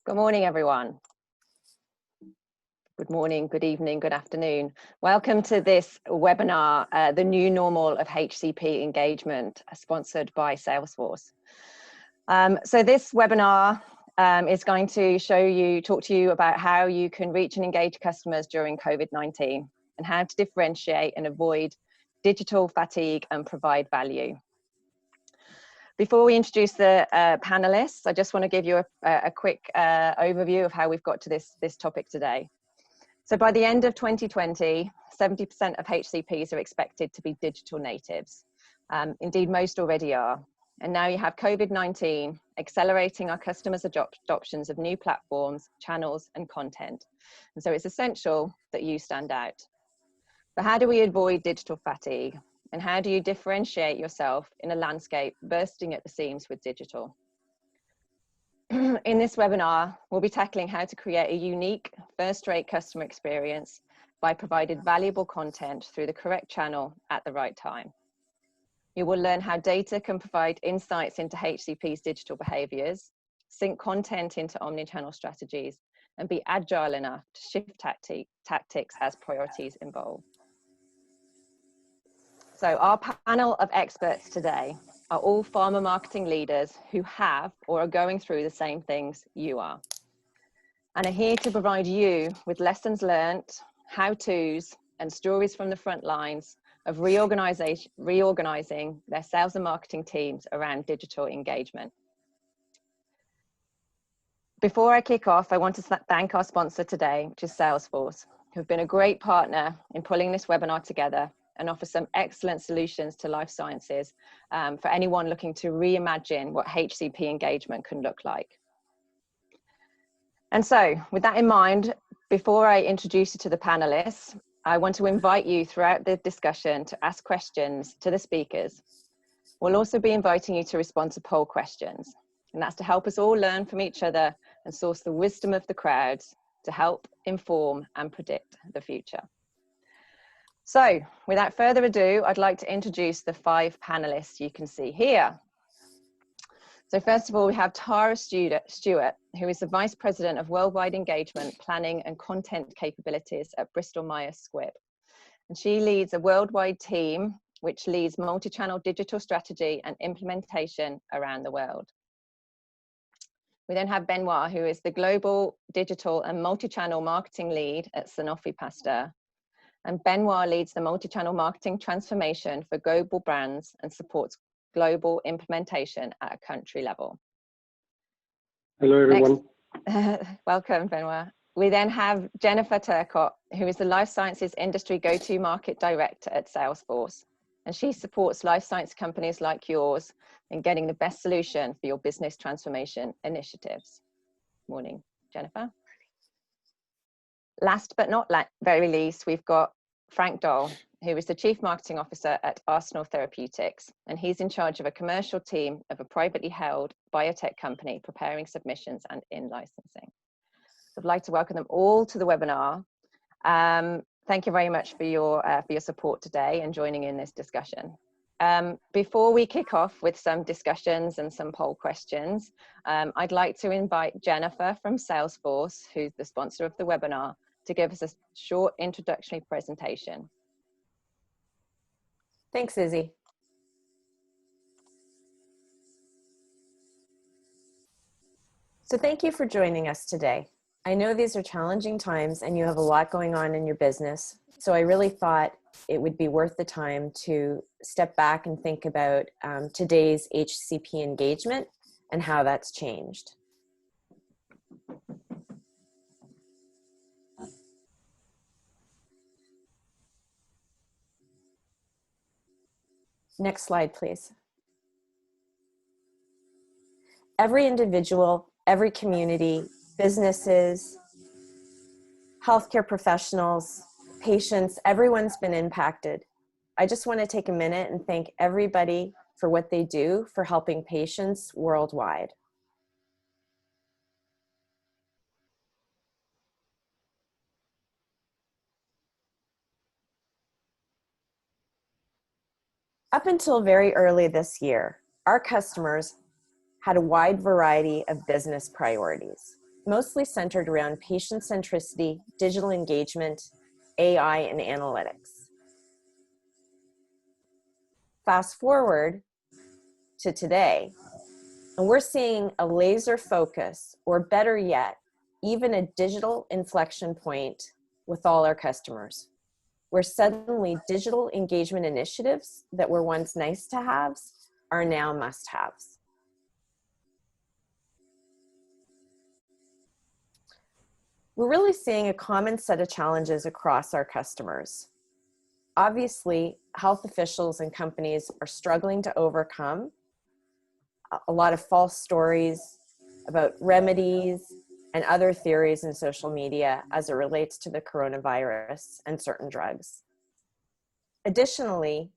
Good morning, everyone. Good morning, good evening, good afternoon. Welcome to this webinar, The New Normal of HCP Engagement, sponsored by Salesforce. So this webinar is going to talk to you about how you can reach and engage customers during COVID-19 and how to differentiate and avoid digital fatigue and provide value. Before we introduce the panelists, I just want to give you a quick overview of how we've got to this topic today. So by the end of 2020, 70% of HCPs are expected to be digital natives. Indeed, most already are. And now you have COVID-19 accelerating our customers' adoptions of new platforms, channels, and content. And so it's essential that you stand out. But how do we avoid digital fatigue? And how do you differentiate yourself in a landscape bursting at the seams with digital? In this webinar, we'll be tackling how to create a unique, first-rate customer experience by providing valuable content through the correct channel at the right time. You will learn how data can provide insights into HCP's digital behaviors, sync content into omni-channel strategies, and be agile enough to shift tactics as priorities evolve. So our panel of experts today are all pharma marketing leaders who have or are going through the same things you are, and are here to provide you with lessons learned, how-tos, and stories from the front lines of reorganizing their sales and marketing teams around digital engagement. Before I kick off, I want to thank our sponsor today, which is Salesforce, who have been a great partner in pulling this webinar together and offer some excellent solutions to life sciences for anyone looking to reimagine what HCP engagement can look like. And so, with that in mind, before I introduce you to the panelists, I want to invite you throughout the discussion to ask questions to the speakers. We'll also be inviting you to respond to poll questions, and that's to help us all learn from each other and source the wisdom of the crowds to help inform and predict the future. So, without further ado, I'd like to introduce the 5 panelists you can see here. So first of all, we have Tara Stewart, who is the Vice President of Worldwide Engagement, Planning and Content Capabilities at Bristol Myers Squibb. And she leads a worldwide team which leads multi-channel digital strategy and implementation around the world. We then have Benoit, who is the Global Digital and Multi-Channel Marketing Lead at Sanofi Pasteur. And Benoit leads the multi-channel marketing transformation for global brands and supports global implementation at a country level. Hello, everyone. Welcome, Benoit. We then have Jennifer Turcott, who is the Life Sciences Industry Go-to-Market Director at Salesforce. And she supports life science companies like yours in getting the best solution for your business transformation initiatives. Morning, Jennifer. Last but not very least, we've got Frank Doll, who is the Chief Marketing Officer at Arsenal Therapeutics, and he's in charge of a commercial team of a privately held biotech company preparing submissions and in-licensing. So I'd like to welcome them all to the webinar. Thank you very much for your support today and joining in this discussion. Before we kick off with some discussions and some poll questions, I'd like to invite Jennifer from Salesforce, who's the sponsor of the webinar, to give us a short introductory presentation. Thanks, Izzy. So thank you for joining us today. I know these are challenging times and you have a lot going on in your business. So I really thought it would be worth the time to step back and think about today's HCP engagement and how that's changed. Next slide, please. Every individual, every community, businesses, healthcare professionals, patients, everyone's been impacted. I just want to take a minute and thank everybody for what they do for helping patients worldwide. Up until very early this year, our customers had a wide variety of business priorities. mostly centered around patient centricity, digital engagement, AI, and analytics. Fast forward to today, and we're seeing a laser focus, or better yet, even a digital inflection point with all our customers, where suddenly digital engagement initiatives that were once nice to haves are now must haves. We're really seeing a common set of challenges across our customers. Obviously, health officials and companies are struggling to overcome a lot of false stories about remedies and other theories in social media as it relates to the coronavirus and certain drugs. Additionally,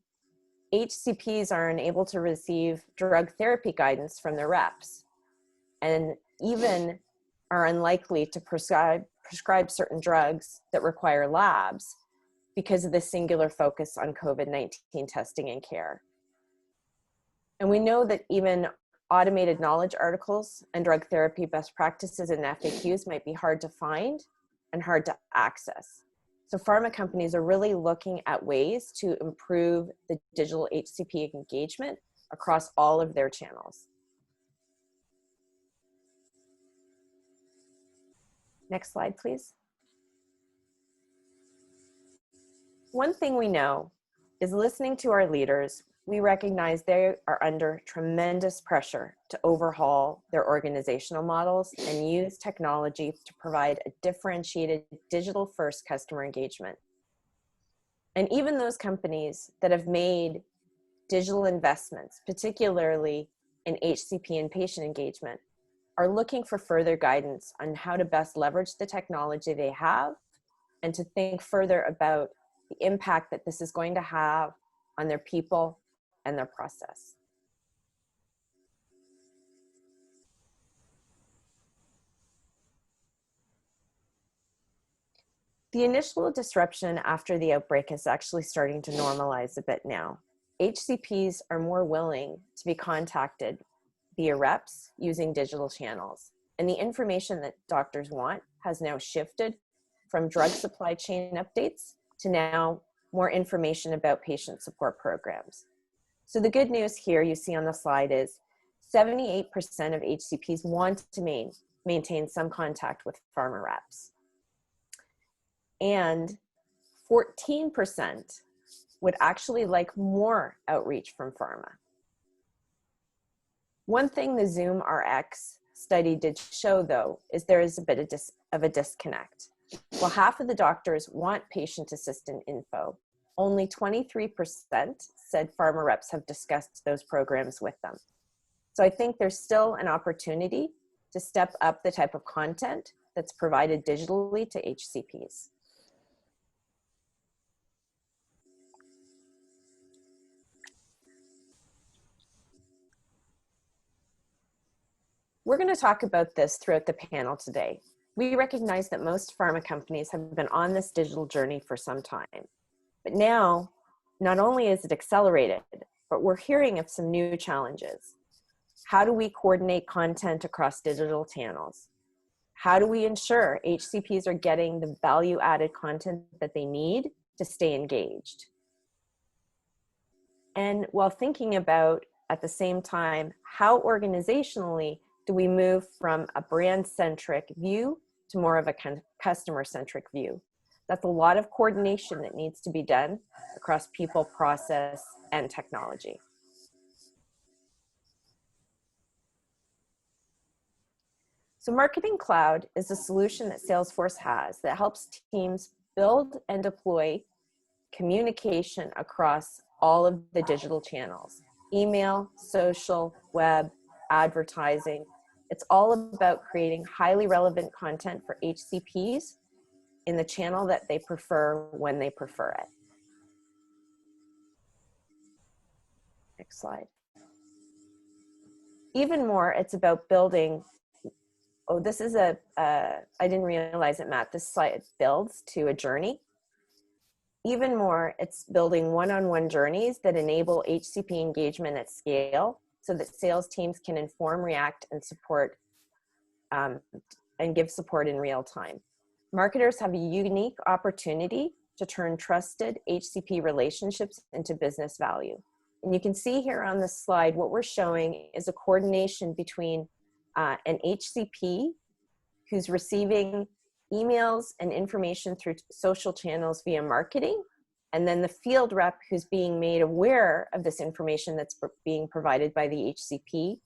HCPs are unable to receive drug therapy guidance from their reps, and even are unlikely to prescribe certain drugs that require labs because of the singular focus on COVID-19 testing and care. And we know that even automated knowledge articles and drug therapy best practices and FAQs might be hard to find and hard to access. So pharma companies are really looking at ways to improve the digital HCP engagement across all of their channels. Next slide, please. One thing we know is, listening to our leaders, we recognize they are under tremendous pressure to overhaul their organizational models and use technology to provide a differentiated digital-first customer engagement. And even those companies that have made digital investments, particularly in HCP and patient engagement, are looking for further guidance on how to best leverage the technology they have and to think further about the impact that this is going to have on their people and their process. The initial disruption after the outbreak is actually starting to normalize a bit now. HCPs are more willing to be contacted via reps using digital channels. And the information that doctors want has now shifted from drug supply chain updates to now more information about patient support programs. So the good news here you see on the slide is 78% of HCPs want to maintain some contact with pharma reps. And 14% would actually like more outreach from pharma. One thing the Zoom RX study did show, though, is there is a bit of a disconnect. While half of the doctors want patient assistant info, only 23% said pharma reps have discussed those programs with them. So I think there's still an opportunity to step up the type of content that's provided digitally to HCPs. We're going to talk about this throughout the panel today. We recognize that most pharma companies have been on this digital journey for some time. But now, not only is it accelerated, but we're hearing of some new challenges. How do we coordinate content across digital channels? How do we ensure HCPs are getting the value-added content that they need to stay engaged? And while thinking about, at the same time, how organizationally do we move from a brand-centric view to more of a customer-centric view? That's a lot of coordination that needs to be done across people, process, and technology. So Marketing Cloud is a solution that Salesforce has that helps teams build and deploy communication across all of the digital channels: email, social, web, advertising. It's all about creating highly relevant content for HCPs in the channel that they prefer when they prefer it. Next slide. Even more, it's about building, oh, this is I didn't realize it, Matt, this slide builds to a journey. Even more, it's building one-on-one journeys that enable HCP engagement at scale so that sales teams can inform, react, and support and give support in real time. Marketers have a unique opportunity to turn trusted HCP relationships into business value. And you can see here on this slide, what we're showing is a coordination between an HCP who's receiving emails and information through social channels via marketing, and then the field rep who's being made aware of this information that's being provided by the HCP.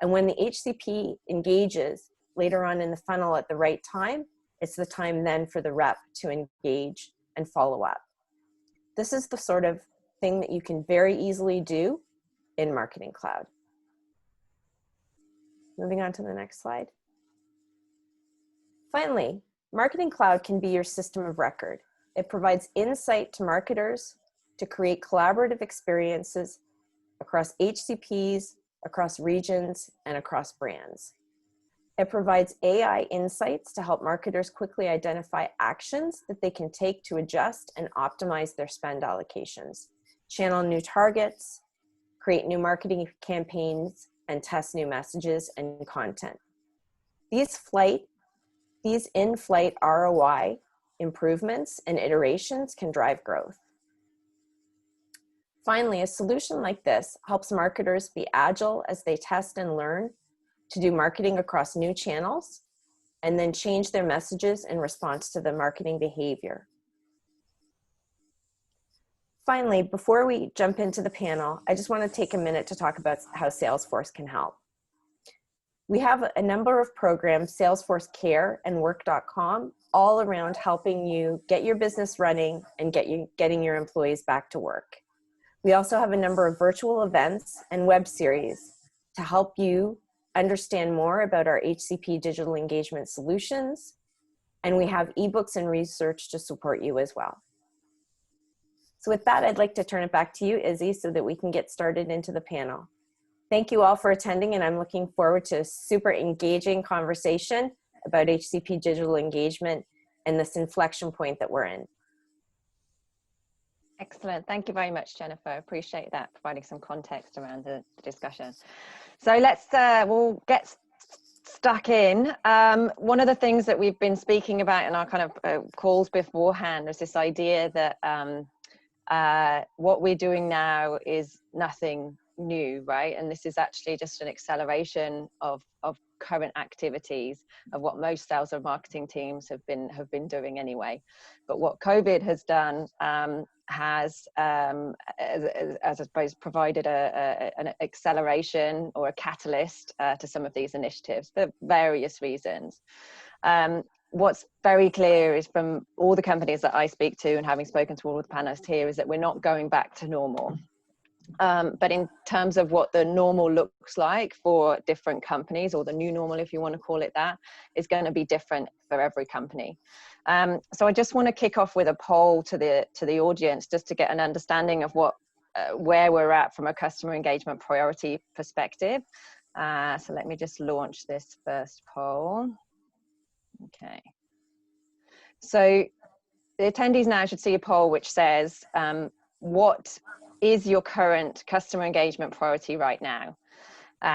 And when the HCP engages later on in the funnel at the right time, it's the time then for the rep to engage and follow up. This is the sort of thing that you can very easily do in Marketing Cloud. Moving on to the next slide. Finally, Marketing Cloud can be your system of record. It provides insight to marketers to create collaborative experiences across HCPs, across regions, and across brands. It provides AI insights to help marketers quickly identify actions that they can take to adjust and optimize their spend allocations, channel new targets, create new marketing campaigns, and test new messages and content. These in-flight ROI improvements and iterations can drive growth. Finally, a solution like this helps marketers be agile as they test and learn to do marketing across new channels and then change their messages in response to the marketing behavior. Finally, before we jump into the panel, I just want to take a minute to talk about how Salesforce can help. We have a number of programs, Salesforce Care and Work.com, all around helping you get your business running and getting your employees back to work. We also have a number of virtual events and web series to help you understand more about our HCP digital engagement solutions. And we have ebooks and research to support you as well. So with that, I'd like to turn it back to you, Izzy, so that we can get started into the panel. Thank you all for attending, and I'm looking forward to a super engaging conversation about HCP digital engagement and this inflection point that we're in. Excellent. Thank you very much, Jennifer. Appreciate that, providing some context around the discussion. So let's, we'll get stuck in. One of the things that we've been speaking about in our kind of calls beforehand is this idea that what we're doing now is nothing new, right? And this is actually just an acceleration of current activities of what most sales and marketing teams have been doing anyway. But what COVID has done has, as I suppose, provided an acceleration or a catalyst to some of these initiatives for various reasons. What's very clear is from all the companies that I speak to and having spoken to all of the panelists here is that we're not going back to normal. But in terms of what the normal looks like for different companies, or the new normal, if you want to call it that, is going to be different for every company. So I just want to kick off with a poll to the audience, just to get an understanding of where we're at from a customer engagement priority perspective. So let me just launch this first poll. Okay. So the attendees now should see a poll which says, what is your current customer engagement priority right now?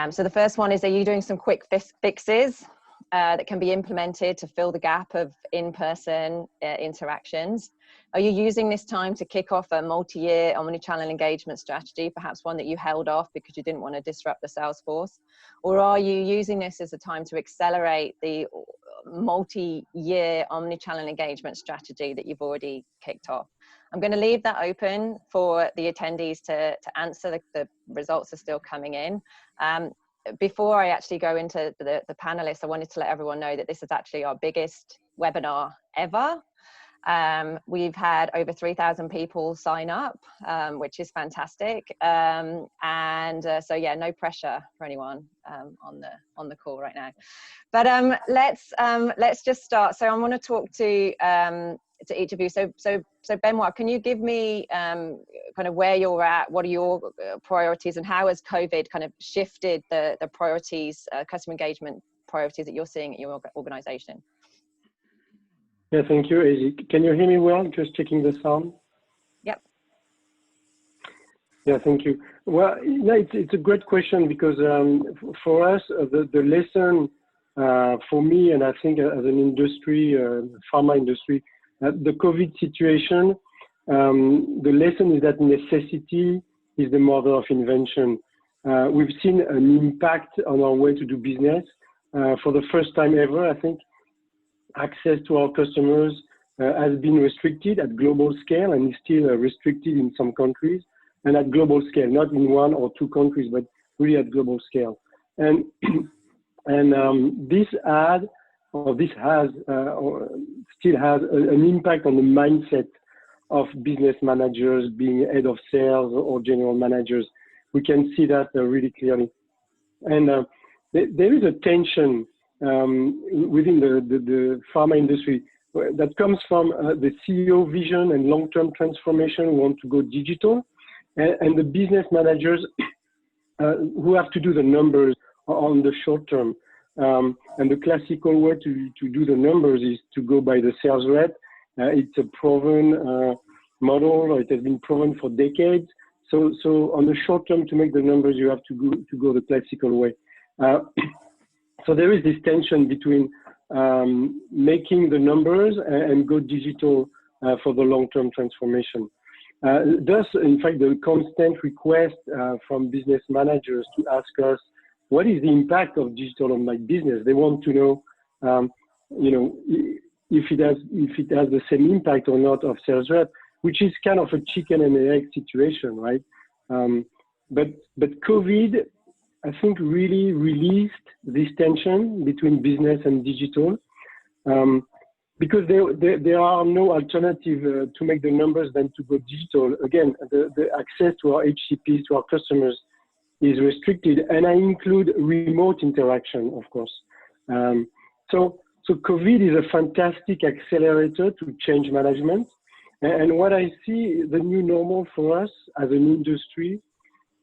So the first one is, are you doing some quick fixes that can be implemented to fill the gap of in-person interactions? Are you using this time to kick off a multi-year omnichannel engagement strategy, perhaps one that you held off because you didn't want to disrupt the sales force? Or are you using this as a time to accelerate the multi-year omnichannel engagement strategy that you've already kicked off? I'm going to leave that open for the attendees to answer. The results are still coming in. Before I actually go into the panelists, I wanted to let everyone know that this is actually our biggest webinar ever. We've had over 3,000 people sign up, which is fantastic. So yeah, no pressure for anyone on the call right now. But let's just start. So I want to talk to each of you. So Benoit, can you give me kind of where you're at? What are your priorities, and how has COVID kind of shifted the priorities, customer engagement priorities that you're seeing at your organization? Yeah, thank you, Izzy. Can you hear me well? Just checking the sound. Yep. Yeah, thank you. Well, yeah, it's a great question, because for us, the lesson for me, and I think as an industry, pharma industry, the COVID situation, the lesson is that necessity is the mother of invention. We've seen an impact on our way to do business. For the first time ever, I think access to our customers has been restricted at global scale and is still restricted in some countries, and at global scale, not in one or two countries, but really at global scale. And this has or still has an impact on the mindset of business managers, being head of sales or general managers. We can see that really clearly. And there is a tension within the pharma industry that comes from the CEO vision and long-term transformation, want to go digital, and the business managers who have to do the numbers on the short term. And the classical way to do the numbers is to go by the sales rep. It's a proven model. It has been proven for decades. So on the short term, to make the numbers, you have to go the classical way. So there is this tension between making the numbers and go digital for the long-term transformation. Thus, in fact, the constant request from business managers to ask us, what is the impact of digital on my business? They want to know, if it has the same impact or not of sales rep, which is kind of a chicken and egg situation, right? But COVID, I think, really released this tension between business and digital, because there are no alternative to make the numbers than to go digital. Again, the access to our HCPs, to our customers, is restricted, and I include remote interaction, of course. So COVID is a fantastic accelerator to change management. And what I see, the new normal for us as an industry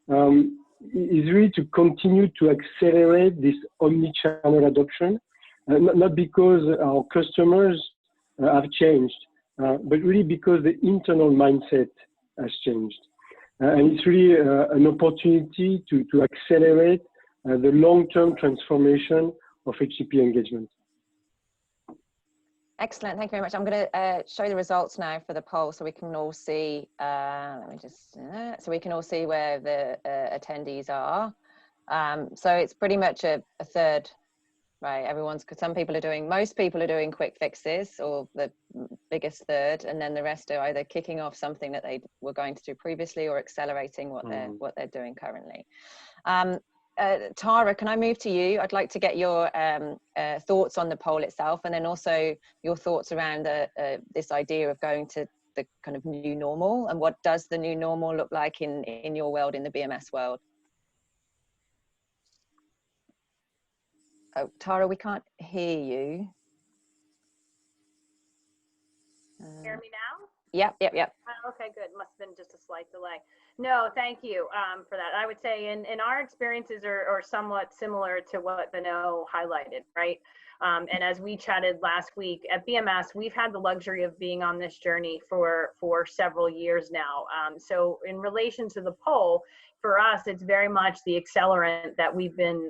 is really to continue to accelerate this omni-channel adoption, not because our customers have changed, but really because the internal mindset has changed. And it's really an opportunity to accelerate the long-term transformation of HCP engagement. Excellent, thank you very much. I'm going to show the results now for the poll so we can all see, so we can all see where the attendees are. So it's pretty much a third, right? Most people are doing quick fixes, or the biggest third, and then the rest are either kicking off something that they were going to do previously or accelerating what they're doing currently. Tara, can I move to you? I'd like to get your thoughts on the poll itself, and then also your thoughts around this idea of going to the kind of new normal, and what does the new normal look like in your world, in the BMS world? Oh, Tara, we can't hear you. Hear me now? Yep. Okay, good. Must have been just a slight delay. No, thank you for that. I would say in our experiences are somewhat similar to what Benoît highlighted, right? And as we chatted last week at BMS, we've had the luxury of being on this journey for several years now. So in relation to the poll, for us, it's very much the accelerant that we've been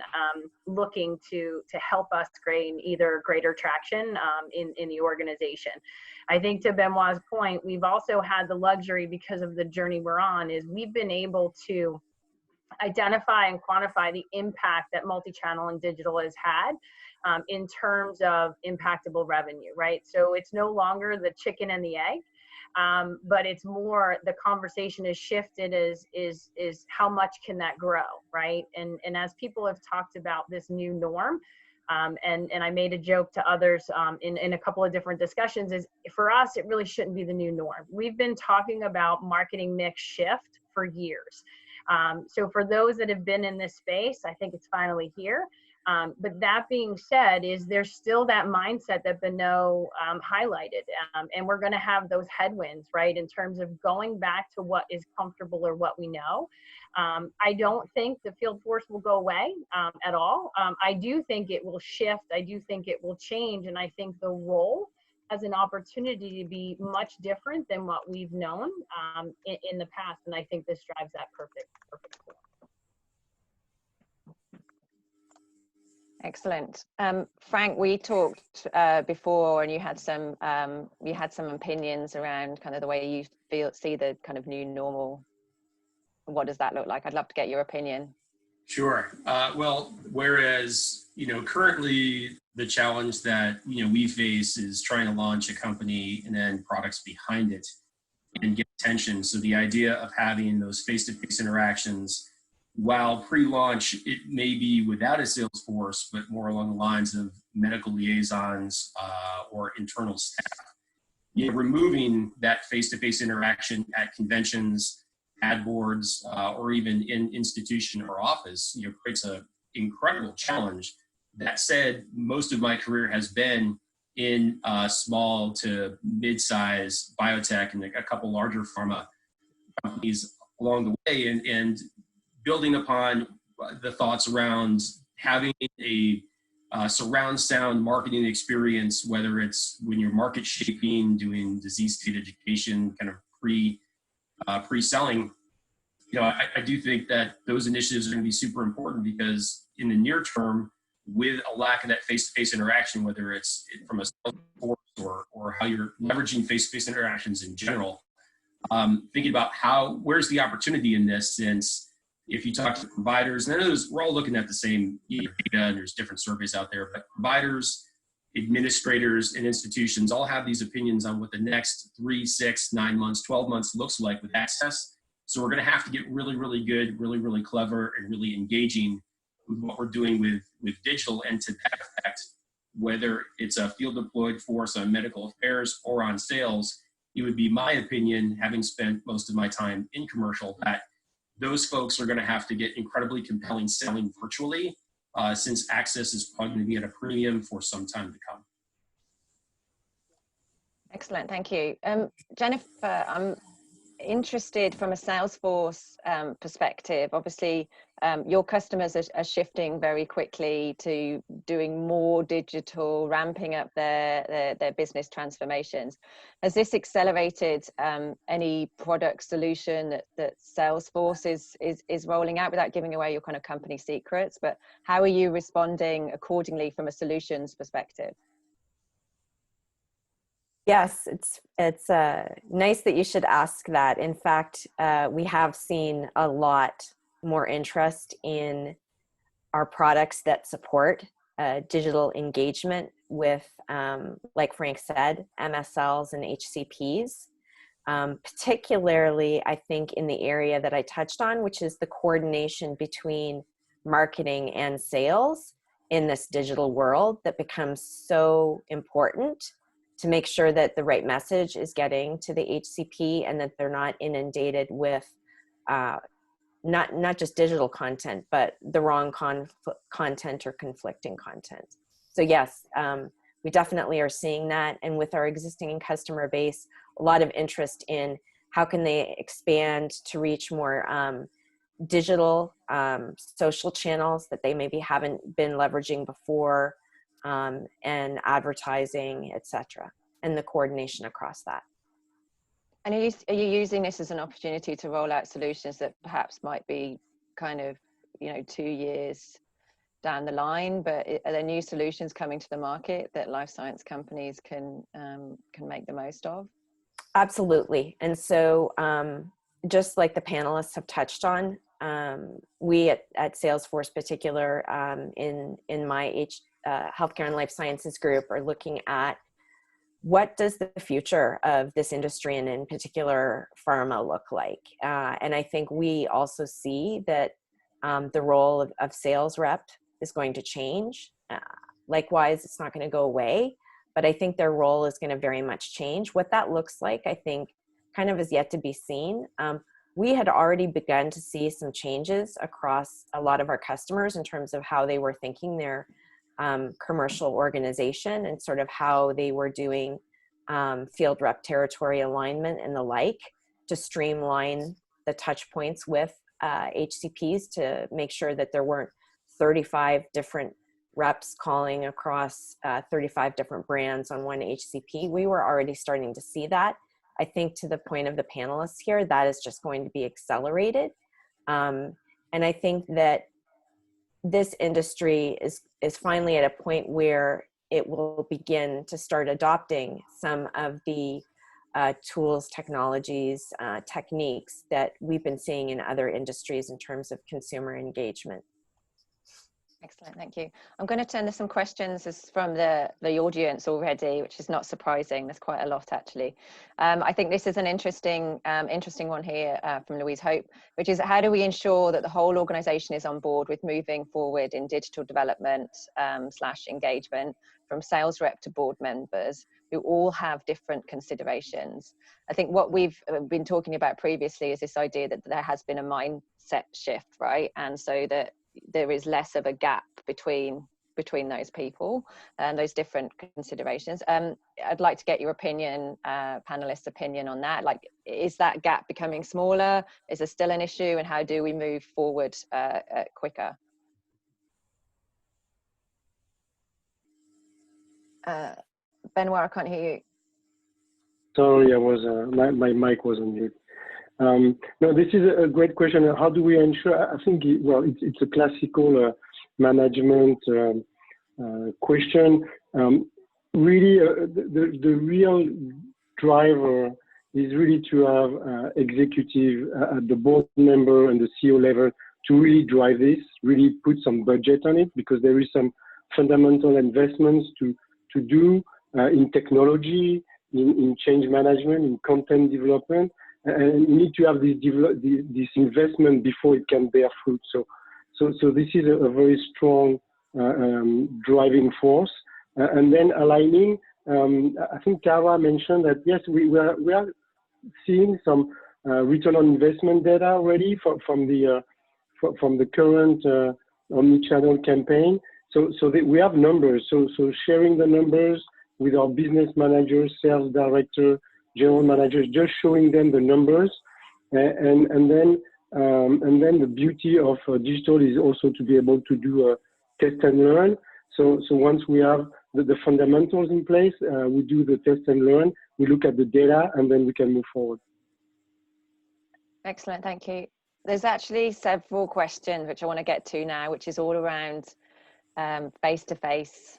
looking to help us gain either greater traction in the organization. I think to Benoît's point, we've also had the luxury, because of the journey we're on, is we've been able to identify and quantify the impact that multi-channel and digital has had in terms of impactable revenue, right? So it's no longer the chicken and the egg. But it's more, the conversation is shifted is how much can that grow, right? And as people have talked about this new norm, and I made a joke to others in a couple of different discussions, is for us, it really shouldn't be the new norm. We've been talking about marketing mix shift for years. So for those that have been in this space, I think it's finally here. But that being said, there's still that mindset that Benoît highlighted, and we're going to have those headwinds, right, in terms of going back to what is comfortable or what we know. I don't think the field force will go away at all. I do think it will shift. I do think it will change, and I think the role has an opportunity to be much different than what we've known in the past, and I think this drives that perfect form. Excellent. Frank, we talked before, and you had some opinions around kind of the way you see the kind of new normal. What does that look like? I'd love to get your opinion. Sure. Well, whereas, currently the challenge that, we face is trying to launch a company and then products behind it and get attention. So the idea of having those face-to-face interactions, while pre-launch, it may be without a sales force, but more along the lines of medical liaisons or internal staff. Removing that face-to-face interaction at conventions, ad boards, or even in institution or office, creates an incredible challenge. That said, most of my career has been in small to mid-size biotech and a couple larger pharma companies along the way, and building upon the thoughts around having a surround sound marketing experience, whether it's when you're market shaping, doing disease state education, kind of pre-selling. I do think that those initiatives are going to be super important, because in the near term, with a lack of that face-to-face interaction, whether it's from a sales force or how you're leveraging face-to-face interactions in general, thinking about where's the opportunity in this, since if you talk to providers, and I know we're all looking at the same data, and there's different surveys out there, but providers, administrators, and institutions all have these opinions on what the next 3, 6, 9 months, 12 months looks like with access. So we're going to have to get really, really good, really, really clever, and really engaging with what we're doing with digital. And to that effect, whether it's a field deployed force on medical affairs or on sales, it would be my opinion, having spent most of my time in commercial, that those folks are going to have to get incredibly compelling selling virtually, since access is probably going to be at a premium for some time to come. Excellent, thank you. Jennifer, I'm interested from a Salesforce perspective. Obviously, your customers are shifting very quickly to doing more digital, ramping up their business transformations. Has this accelerated any product solution that Salesforce is rolling out, without giving away your kind of company secrets? But how are you responding accordingly from a solutions perspective? Yes, it's nice that you should ask that. In fact, we have seen a lot more interest in our products that support digital engagement with, like Frank said, MSLs and HCPs, particularly I think in the area that I touched on, which is the coordination between marketing and sales in this digital world that becomes so important, to make sure that the right message is getting to the HCP and that they're not inundated with not just digital content, but the wrong content or conflicting content. So yes, we definitely are seeing that. And with our existing customer base, a lot of interest in how can they expand to reach more digital social channels that they maybe haven't been leveraging before, and advertising, etc., and the coordination across that. And are you using this as an opportunity to roll out solutions that perhaps might be kind of 2 years down the line, but are there new solutions coming to the market that life science companies can make the most of? Absolutely. And so just like the panelists have touched on, we at Salesforce particular, in my healthcare and life sciences group, are looking at what does the future of this industry, and in particular pharma, look like. And I think we also see that the role of sales rep is going to change. Likewise, it's not going to go away, but I think their role is going to very much change. What that looks like, I think, kind of is yet to be seen. We had already begun to see some changes across a lot of our customers in terms of how they were thinking their commercial organization, and sort of how they were doing field rep territory alignment and the like, to streamline the touch points with HCPs, to make sure that there weren't 35 different reps calling across 35 different brands on one HCP. We were already starting to see that. I think, to the point of the panelists here, that is just going to be accelerated. And I think that this industry is finally at a point where it will begin to start adopting some of the tools, technologies, techniques that we've been seeing in other industries in terms of consumer engagement. Excellent, thank you. I'm going to turn to some questions from the audience already, which is not surprising. There's quite a lot actually. I think this is an interesting one here from Louise Hope, which is how do we ensure that the whole organization is on board with moving forward in digital development / engagement, from sales rep to board members who all have different considerations. I think what we've been talking about previously is this idea that there has been a mindset shift, right? And so that there is less of a gap between those people and those different considerations. I'd like to get your opinion, panelists' opinion on that. Like, is that gap becoming smaller? Is there still an issue? And how do we move forward quicker? Benoit, I can't hear you. Sorry, I was my mic was on mute. No, this is a great question. How do we ensure? I think it's a classical management question. Really, the real driver is really to have executive at the board member and the CEO level to really drive this, really put some budget on it, because there is some fundamental investments to do in technology, in change management, in content development, and you need to have this investment before it can bear fruit. So this is a very strong driving force. And then aligning, I think Tara mentioned that yes, we are seeing some return on investment data already from the current omni-channel campaign. So that we have numbers. So sharing the numbers with our business managers, sales director, general managers, just showing them the numbers, and then the beauty of digital is also to be able to do a test and learn. So once we have the fundamentals in place, we do the test and learn, we look at the data, and then we can move forward. Excellent, thank you. There's actually several questions which I want to get to now, which is all around face-to-face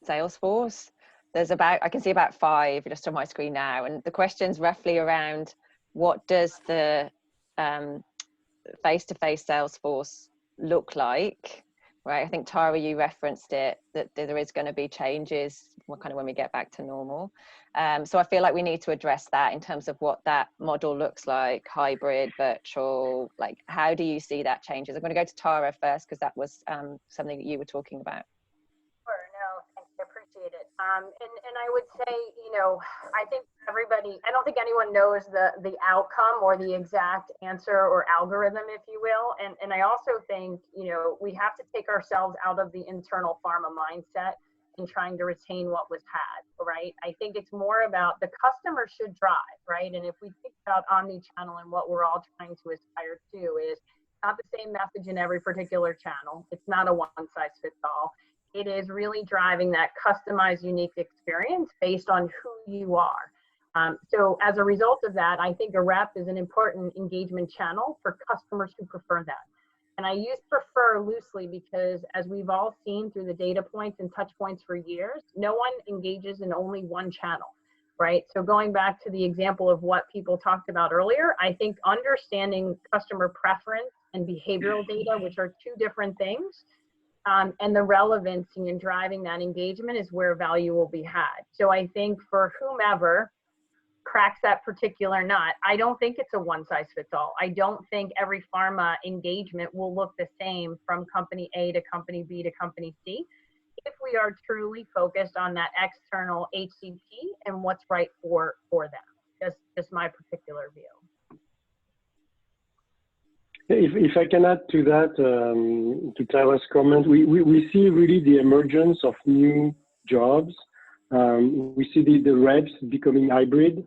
Salesforce. There's I can see about 5 just on my screen now, and the question's roughly around what does the face-to-face Salesforce look like, right? I think Tara, you referenced it, that there is going to be changes kind of when we get back to normal. So I feel like we need to address that in terms of what that model looks like, hybrid, virtual, like how do you see that changes? I'm going to go to Tara first because that was something that you were talking about. Sure, no, thanks, I appreciate it. And I would say, you know, I think I don't think anyone knows the outcome or the exact answer or algorithm, if you will. And I also think, you know, we have to take ourselves out of the internal pharma mindset in trying to retain what was had, right? I think it's more about the customer should drive, right? And if we think about omni-channel and what we're all trying to aspire to is not the same message in every particular channel. It's not a one-size-fits-all. It is really driving that customized, unique experience based on who you are. So as a result of that, I think a rep is an important engagement channel for customers who prefer that. And I use prefer loosely because as we've all seen through the data points and touch points for years, no one engages in only one channel, right? So going back to the example of what people talked about earlier, I think understanding customer preference and behavioral data, which are 2 different things, and the relevancy in driving that engagement is where value will be had. So I think for whomever cracks that particular nut, I don't think it's a one-size-fits-all. I don't think every pharma engagement will look the same from company A to company B to company C if we are truly focused on that external HCP and what's right for them. Just my particular view. If I can add to that, to Tara's comment, we see really the emergence of new jobs. We see the reps becoming hybrid,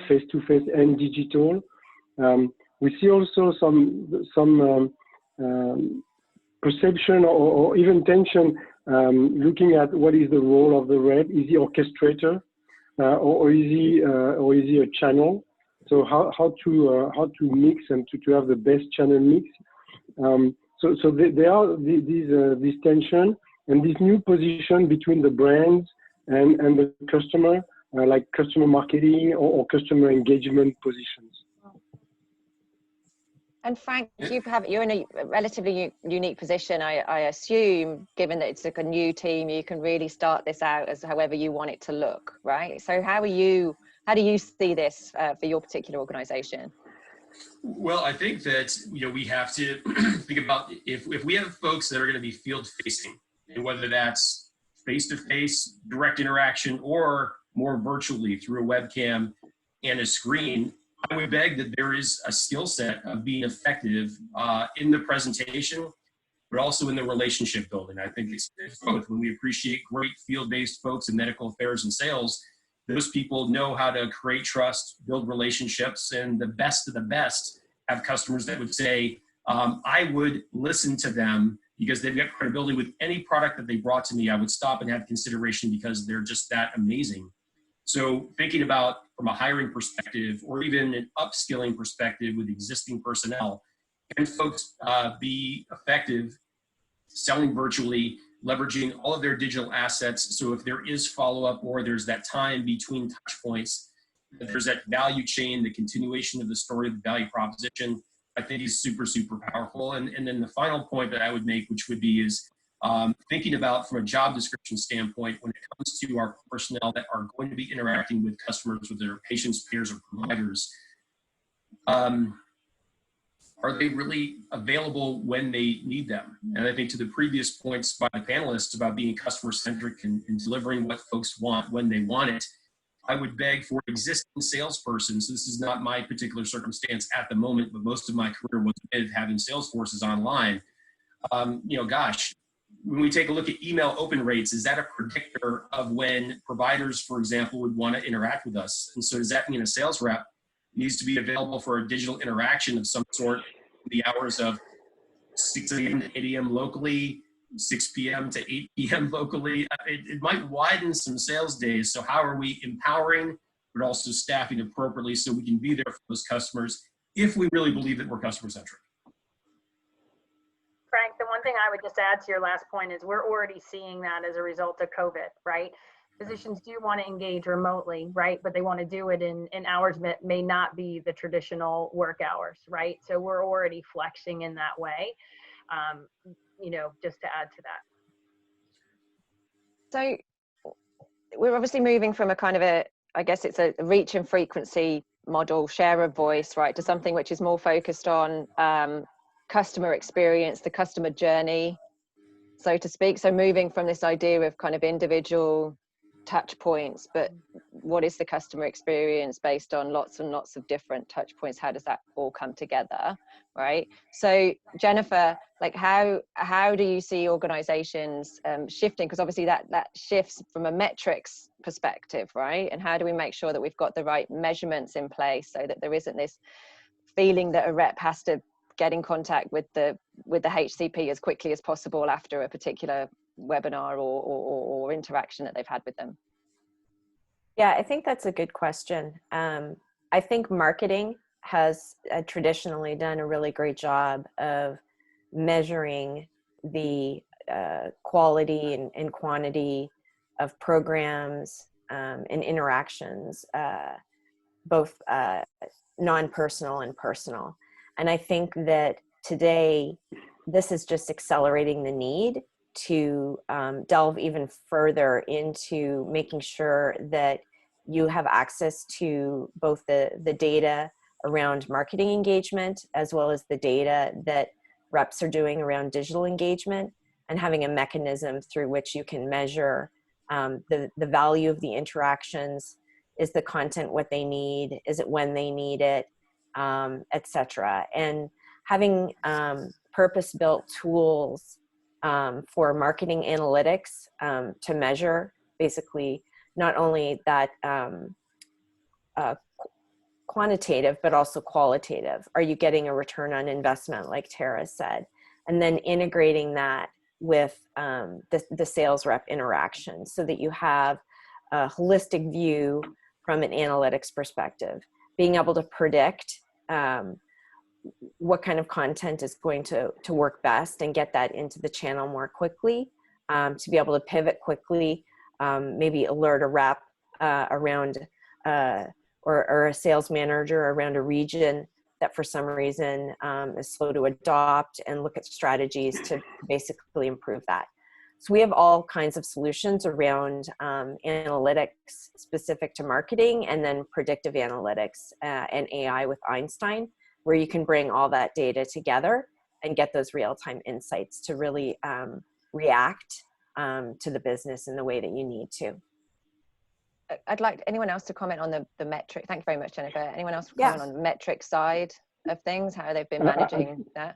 face-to-face and digital. We see also some perception or even tension looking at what is the role of the rep. Is he orchestrator or is he a channel? So how to mix and to have the best channel mix. So there are this tension and this new position between the brands and the customer, like customer marketing or customer engagement positions. And Frank, you're in a relatively unique position, I assume, given that it's like a new team, you can really start this out as however you want it to look, right? So how do you see this for your particular organization? Well, I think that, we have to think about if we have folks that are going to be field facing, and whether that's face-to-face direct interaction or more virtually through a webcam and a screen, I would beg that there is a skill set of being effective in the presentation, but also in the relationship building. I think it's both. When we appreciate great field-based folks in medical affairs and sales, those people know how to create trust, build relationships, and the best of the best have customers that would say, I would listen to them because they've got credibility with any product that they brought to me. I would stop and have consideration because they're just that amazing. So thinking about from a hiring perspective or even an upskilling perspective with existing personnel, can folks be effective selling virtually, leveraging all of their digital assets. So if there is follow-up or there's that time between touch points, there's that value chain, the continuation of the story, the value proposition, I think is super, super powerful. And then the final point that I would make, which would be is thinking about from a job description standpoint, when it comes to our personnel that are going to be interacting with customers, with their patients, peers, or providers, are they really available when they need them? And I think to the previous points by the panelists about being customer-centric and delivering what folks want when they want it, I would beg for existing salespersons. This is not my particular circumstance at the moment, but most of my career was with having sales forces online. Gosh, when we take a look at email open rates, is that a predictor of when providers, for example, would want to interact with us? And so does that mean a sales rep needs to be available for a digital interaction of some sort in the hours of 6 a.m. to 8 a.m. locally, 6 p.m. to 8 p.m. locally? It might widen some sales days. So how are we empowering, but also staffing appropriately so we can be there for those customers if we really believe that we're customer-centric? Frank, the one thing I would just add to your last point is we're already seeing that as a result of COVID, right? Physicians do want to engage remotely, right? But they want to do it in hours that may not be the traditional work hours, right? So we're already flexing in that way, just to add to that. So we're obviously moving from a kind of I guess it's a reach and frequency model, share of voice, right, to something which is more focused on customer experience, the customer journey, so to speak. So moving from this idea of kind of individual touch points, but what is the customer experience based on lots and lots of different touch points? How does that all come together, right? So Jennifer, like how do you see organizations shifting? Because obviously that shifts from a metrics perspective, right? And how do we make sure that we've got the right measurements in place so that there isn't this feeling that a rep has to get in contact with the HCP as quickly as possible after a particular webinar or interaction that they've had with them? Yeah, I think that's a good question. I think marketing has traditionally done a really great job of measuring the quality and quantity of programs and interactions, both non-personal and personal. And I think that today, this is just accelerating the need to delve even further into making sure that you have access to both the data around marketing engagement, as well as the data that reps are doing around digital engagement, and having a mechanism through which you can measure the value of the interactions. Is the content what they need? Is it when they need it? Etc. And having purpose-built tools for marketing analytics to measure basically not only that quantitative, but also qualitative. Are you getting a return on investment, like Tara said? And then integrating that with the sales rep interaction so that you have a holistic view from an analytics perspective, being able to predict what kind of content is going to work best and get that into the channel more quickly, to be able to pivot quickly, maybe alert a rep around or a sales manager around a region that for some reason is slow to adopt, and look at strategies to basically improve that. So we have all kinds of solutions around analytics specific to marketing, and then predictive analytics and AI with Einstein, where you can bring all that data together and get those real-time insights to really react to the business in the way that you need to. I'd like anyone else to comment on the metric. Thank you very much, Jennifer. Anyone else comment on the metric side of things, how they've been managing that?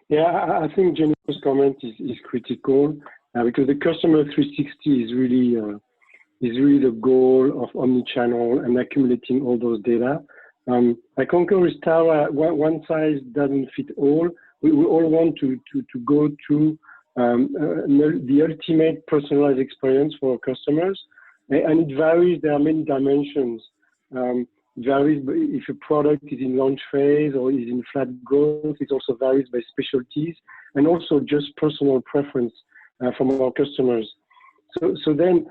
Yeah, I think Jennifer's comment is critical because the customer 360 is really the goal of omnichannel and accumulating all those data. I concur with Tara. One size doesn't fit all. We all want to go to the ultimate personalized experience for our customers, and it varies. There are many dimensions. It varies if a product is in launch phase or is in flat growth. It also varies by specialties and also just personal preference from our customers. So then,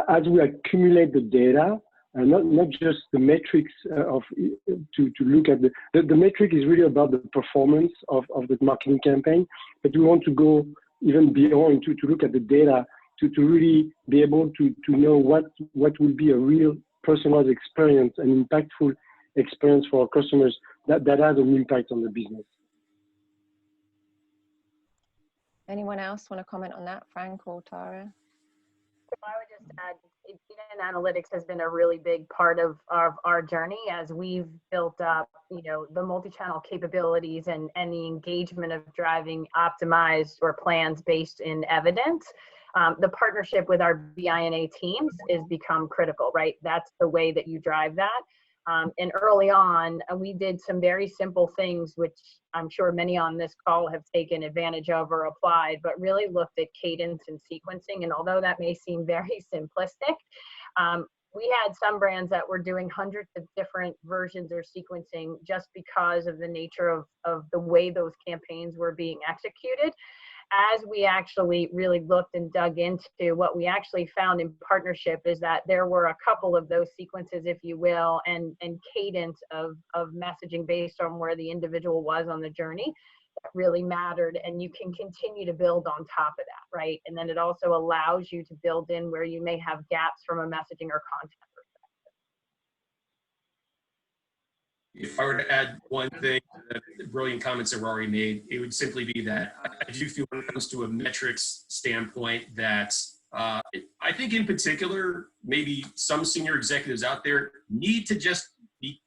as we accumulate the data, not just the metrics to look at the metric is really about the performance of the marketing campaign, but we want to go even beyond to look at the data to really be able to know what will be a real personalized experience, an impactful experience for our customers that has an impact on the business. Anyone else want to comment on that, Frank or Tara? I would just add, data and analytics has been a really big part of our journey as we've built up, the multi-channel capabilities and the engagement of driving optimized or plans based in evidence. The partnership with our BI&A teams has become critical, right? That's the way that you drive that. And early on, we did some very simple things, which I'm sure many on this call have taken advantage of or applied, but really looked at cadence and sequencing. And although that may seem very simplistic, we had some brands that were doing hundreds of different versions or sequencing just because of the nature of the way those campaigns were being executed. As we actually really looked and dug into what we actually found in partnership is that there were a couple of those sequences, if you will, and cadence of messaging based on where the individual was on the journey that really mattered. And you can continue to build on top of that, right? And then it also allows you to build in where you may have gaps from a messaging or content perspective. If I were to add one thing to the brilliant comments that were already made, it would simply be that I do feel when it comes to a metrics standpoint that I think in particular, maybe some senior executives out there need to just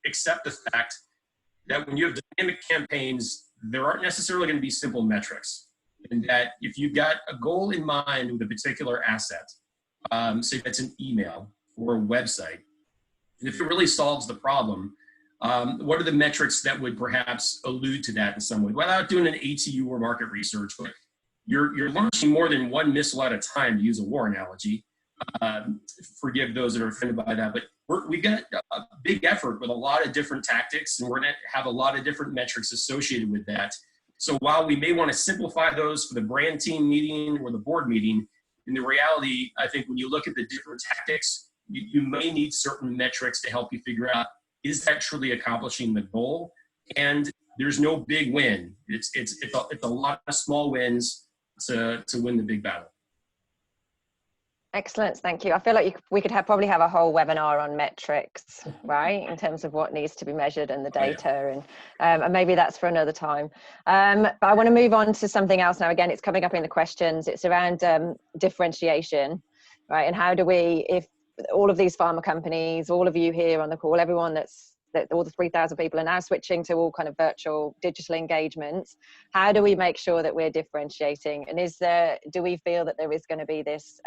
accept the fact that when you have dynamic campaigns, there aren't necessarily going to be simple metrics. And that if you've got a goal in mind with a particular asset, say that's an email or a website, and if it really solves the problem, what are the metrics that would perhaps allude to that in some way? Without doing an ATU or market research, but you're launching more than one missile at a time, to use a war analogy. Forgive those that are offended by that, but we've got a big effort with a lot of different tactics, and we're going to have a lot of different metrics associated with that. So while we may want to simplify those for the brand team meeting or the board meeting, in the reality, I think when you look at the different tactics, you may need certain metrics to help you figure out, is that truly accomplishing the goal? And there's no big win. It's a lot of small wins to win the big battle. Excellent, thank you. I feel like we could probably have a whole webinar on metrics, right, in terms of what needs to be measured and the data, and maybe that's for another time. But I want to move on to something else now. Again, it's coming up in the questions. It's around differentiation, right? And how do we, if all of these pharma companies, all of you here on the call, everyone all the 3,000 people are now switching to all kind of virtual digital engagements. How do we make sure that we're differentiating? And do we feel that there is going to be this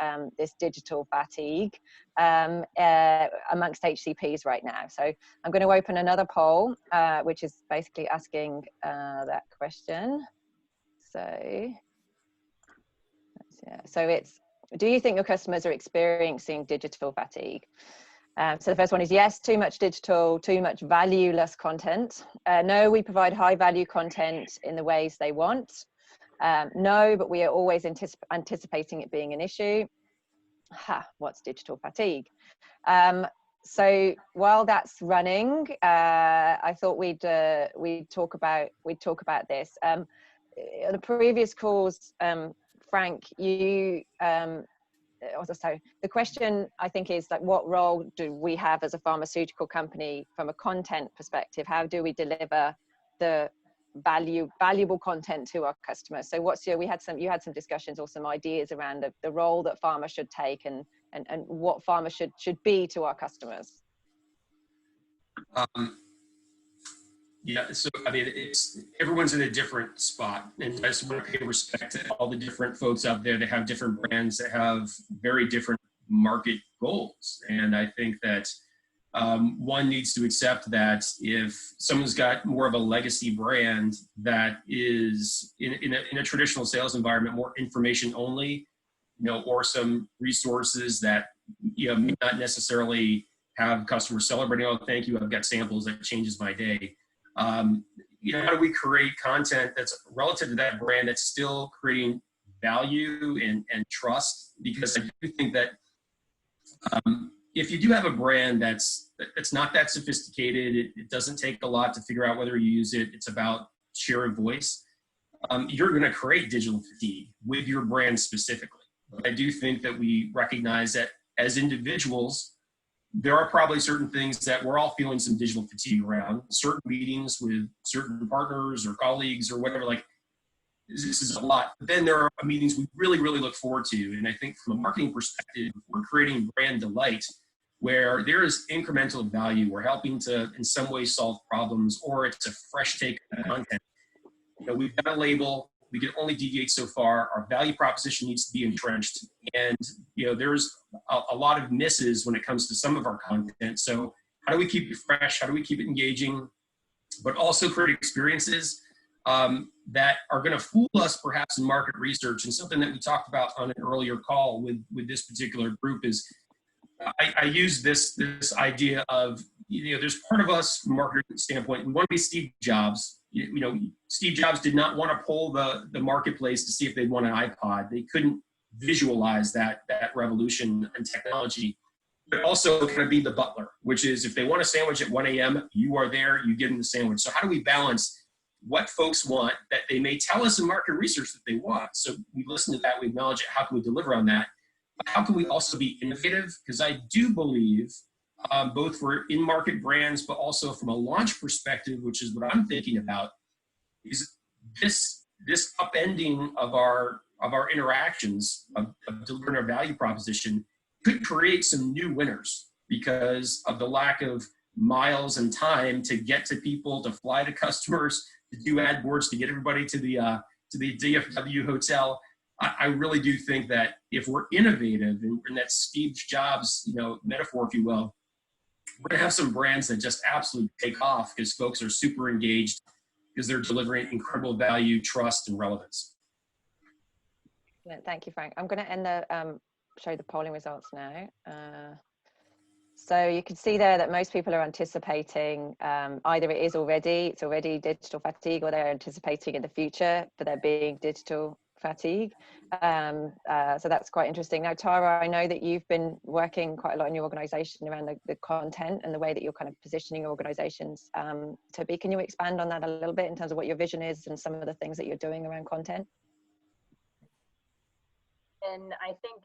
digital fatigue amongst HCPs right now? So I'm going to open another poll, which is basically asking that question. So it's, do you think your customers are experiencing digital fatigue? So the first one is yes, too much digital, too much valueless content. No, we provide high value content in the ways they want. No, but we are always anticipating it being an issue. What's digital fatigue? So while that's running, I thought we'd talk about this. The previous calls, Frank, you so the question I think is like, what role do we have as a pharmaceutical company from a content perspective? How do we deliver the valuable content to our customers? So you had some discussions or some ideas around the role that pharma should take and what pharma should be to our customers. Yeah, so I mean, everyone's in a different spot, and I just want to pay respect to all the different folks out there that have different brands that have very different market goals. And I think that one needs to accept that if someone's got more of a legacy brand that is in a traditional sales environment, more information only, or some resources that may not necessarily have customers celebrating, oh, thank you, I've got samples, that changes my day. How do we create content that's relative to that brand that's still creating value and trust? Because I do think that if you do have a brand that's not that sophisticated, it doesn't take a lot to figure out whether you use it. It's about share of voice. You're going to create digital fatigue with your brand specifically. But I do think that we recognize that as individuals, there are probably certain things that we're all feeling some digital fatigue around. Certain meetings with certain partners or colleagues or whatever, like this is a lot. But then there are meetings we really, really look forward to. And I think from a marketing perspective, we're creating brand delight where there is incremental value. We're helping to, in some way, solve problems, or it's a fresh take on content. We've got a label. We can only deviate so far. Our value proposition needs to be entrenched. And, there's a lot of misses when it comes to some of our content. So how do we keep it fresh? How do we keep it engaging? But also create experiences that are going to fool us perhaps in market research. And something that we talked about on an earlier call with this particular group is I use this idea of, there's part of us from a marketing standpoint, we want to be Steve Jobs. Steve Jobs did not want to poll the marketplace to see if they'd want an iPod. They couldn't visualize that revolution in technology. But also kind of be the butler, which is if they want a sandwich at 1 a.m., you are there, you give them the sandwich. So how do we balance what folks want that they may tell us in market research that they want? So we listen to that, we acknowledge it, how can we deliver on that? But how can we also be innovative? Because I do believe both for in-market brands, but also from a launch perspective, which is what I'm thinking about, is this upending of our interactions of delivering our value proposition could create some new winners because of the lack of miles and time to get to people, to fly to customers, to do ad boards, to get everybody to the DFW hotel. I really do think that if we're innovative in that Steve Jobs, metaphor, if you will, we're going to have some brands that just absolutely take off because folks are super engaged because they're delivering incredible value, trust, and relevance. Thank you, Frank. I'm going to show the polling results now. So you can see there that most people are anticipating either it's already digital fatigue, or they're anticipating in the future for there being digital fatigue. So that's quite interesting. Now, Tara, I know that you've been working quite a lot in your organization around the content and the way that you're kind of positioning your organizations. Toby, can you expand on that a little bit in terms of what your vision is and some of the things that you're doing around content? And I think,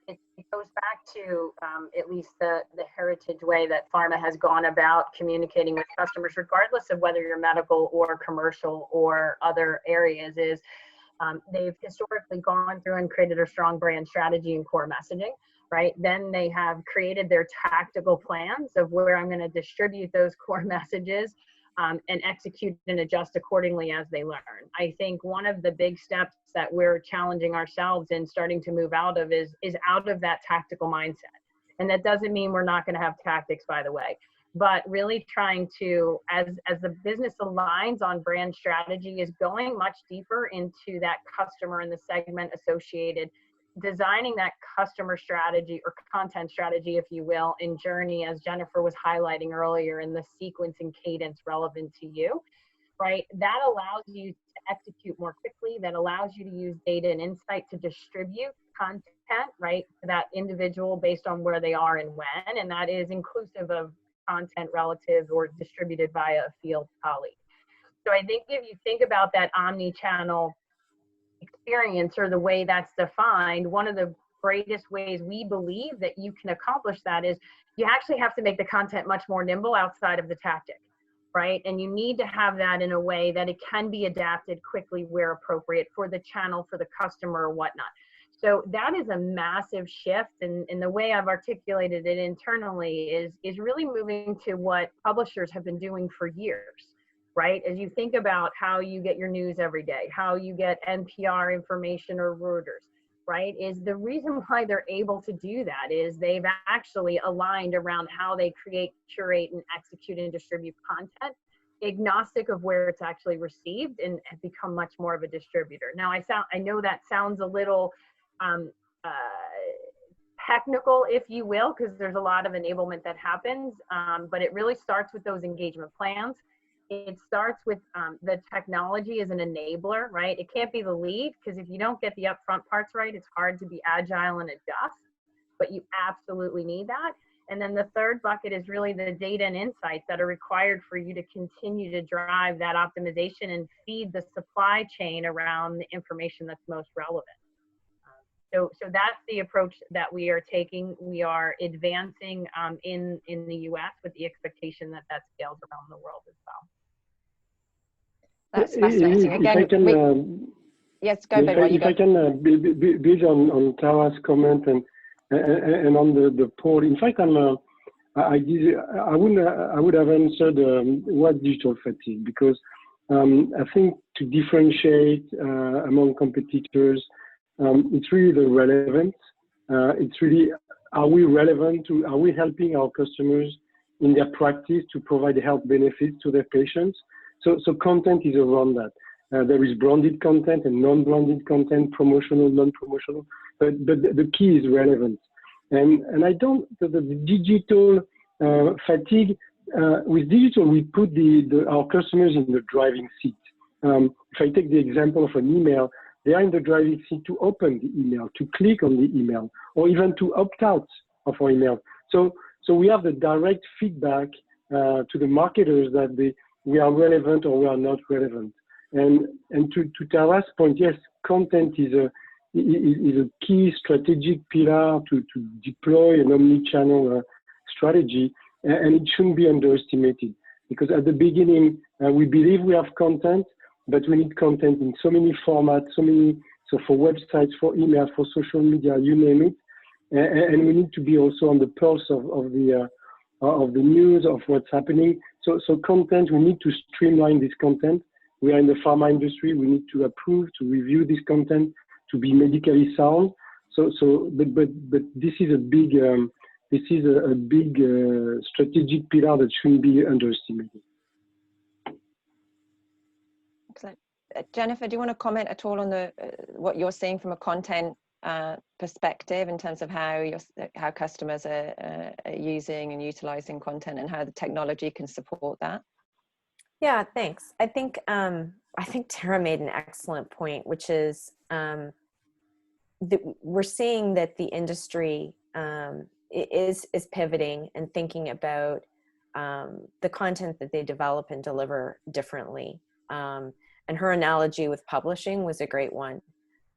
it goes back to at least the heritage way that pharma has gone about communicating with customers, regardless of whether you're medical or commercial or other areas, is they've historically gone through and created a strong brand strategy and core messaging, right? Then they have created their tactical plans of where I'm going to distribute those core messages and execute and adjust accordingly as they learn. I think one of the big steps that we're challenging ourselves in starting to move out of is out of that tactical mindset. And that doesn't mean we're not going to have tactics, by the way, but really trying to, as the business aligns on brand strategy, is going much deeper into that customer and the segment associated designing that customer strategy or content strategy, if you will, in journey, as Jennifer was highlighting earlier, in the sequence and cadence relevant to you, right? That allows you to execute more quickly. That allows you to use data and insight to distribute content, right, to that individual based on where they are and when, and that is inclusive of content relative or distributed via a field colleague. So I think if you think about that omni-channel experience, or the way that's defined, one of the greatest ways we believe that you can accomplish that is you actually have to make the content much more nimble outside of the tactic, right? And you need to have that in a way that it can be adapted quickly where appropriate for the channel, for the customer, or whatnot. So that is a massive shift, and the way I've articulated it internally is really moving to what publishers have been doing for years, right? As you think about how you get your news every day, how you get NPR information or Reuters, right? Is the reason why they're able to do that is they've actually aligned around how they create, curate, and execute and distribute content, agnostic of where it's actually received, and have become much more of a distributor. Now, I know that sounds a little technical, if you will, because there's a lot of enablement that happens, but it really starts with those engagement plans. It starts with the technology as an enabler, right? It can't be the lead, because if you don't get the upfront parts right, it's hard to be agile and adjust, but you absolutely need that. And then the third bucket is really the data and insights that are required for you to continue to drive that optimization and feed the supply chain around the information that's most relevant. So that's the approach that we are taking. We are advancing in the US with the expectation that that scales around the world as well. That's fascinating. Again, yes, go ahead. If I can build on Tara's comment and on the poll. In fact, I would have answered what digital fatigue, because I think to differentiate among competitors, it's really the relevance. It's really, are we relevant to, are we helping our customers in their practice to provide health benefits to their patients? So content is around that. There is branded content and non-branded content, promotional, non-promotional, but the key is relevance. And I don't, the digital fatigue, with digital, we put our customers in the driving seat. If I take the example of an email, they are in the driving seat to open the email, to click on the email, or even to opt out of our email. So we have the direct feedback to the marketers that we are relevant or we are not relevant. And to Tara's point, yes, content is a key strategic pillar to deploy an omni-channel strategy, and it shouldn't be underestimated, because at the beginning we believe we have content, but we need content in so many formats, so for websites, for email, for social media, you name it, and we need to be also on the pulse of the news, of what's happening. So content, we need to streamline this content. We are in the pharma industry. We need to approve, to review this content, to be medically sound. But this is a big strategic pillar that shouldn't be underestimated. Excellent. Jennifer, do you want to comment at all on what you're seeing from a content perspective in terms of how customers are using and utilizing content, and how the technology can support that? Yeah, thanks. I think Tara made an excellent point, which is we're seeing that the industry is pivoting and thinking about the content that they develop and deliver differently. And her analogy with publishing was a great one.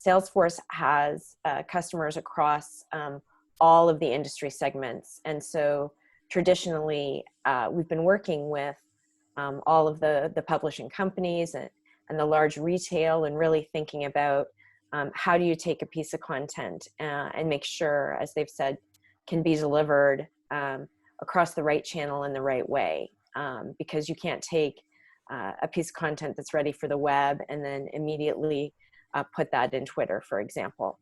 Salesforce has customers across all of the industry segments. And so traditionally, we've been working with all of the publishing companies and the large retail, and really thinking about how do you take a piece of content and make sure, as they've said, can be delivered across the right channel in the right way. Because you can't take a piece of content that's ready for the web and then immediately put that in Twitter, for example.